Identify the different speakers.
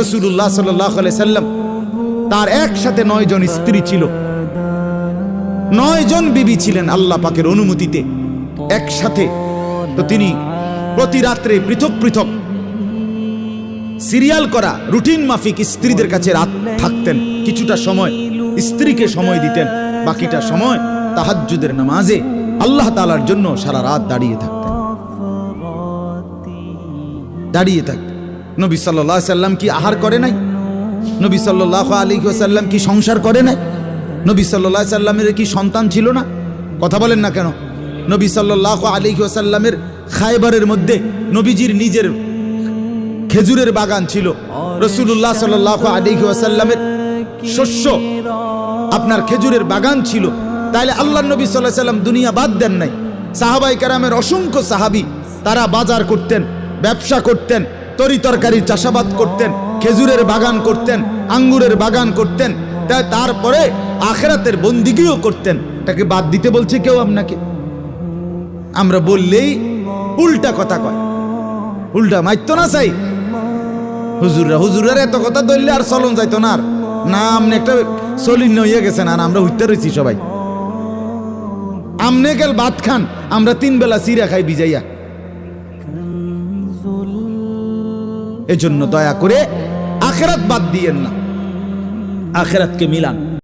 Speaker 1: রাসূলুল্লাহ সাল্লাল্লাহু আলাইহি সাল্লাম তার একসাথে 9 জন স্ত্রী ছিল, 9 জন বিবি ছিলেন আল্লাহ পাকের অনুমতিতে একসাথে। তো তিনি প্রতি রাত্রে পৃথক পৃথক সিরিয়াল করা রুটিন মাফিক স্ত্রীদের কাছে রাত থাকতেন, কিছুটা সময় স্ত্রীকে সময় দিতেন, বাকিটা সময় তাহাজ্জুদের নামাজে আল্লাহ তাআলার জন্য সারা রাত দাঁড়িয়ে থাকতেন। নবী সাল্লাল্লাহু আলাইহি সাল্লাম কি আহার করে নাই? নবী সাল্লাল্লাহু আলাইহি ওয়াসাল্লাম কি সংসার করে নাই? নবী সাল্লাল্লাহু আলাইহি সাল্লামের কি সন্তান ছিল না? কথা বলেন না কেন? নবী সাল্লাল্লাহু আলাইহি ওয়াসাল্লামের খায়বারের মধ্যে নবীজির নিজের খেজুরের বাগান ছিল। রাসূলুল্লাহ সাল্লাল্লাহু আলাইহি ওয়াসাল্লামের শস্য আপনার খেজুরের বাগান ছিল। তাইলে আল্লাহর নবী সাল্লাল্লাহু আলাইহি সাল্লাম দুনিয়া বাদ দেন নাই। সাহাবায়ে কেরামের অসংখ্য সাহাবী তারা বাজার করতেন, ব্যবসা করতেন, তরি তরকারির চাষাবাদ করতেন, খেজুরের বাগান করতেন, আঙ্গুরের বাগান করতেন, তারপরে আখিরাতের বন্দিগিও করতেন। এটাকে বাদ দিতে বলছে কেউ আপনাকে? আমরা বললেই উল্টা কথা কয়, উল্টা মাইতো না চাই। হুজুররা এত কথা ধরলে আর চলন যাইতো না। আর না আমনে একটা চলিন হইয়া গেছেন, আর আমরা হইতে রয়েছি সবাই। আমনে গেল ভাত খান, আমরা 3 বেলা চিরা খাই ভিজাইয়া। এজন্য দয়া করে আখিরাত বাদ দিয়েন না, আখিরাতকে মিলান।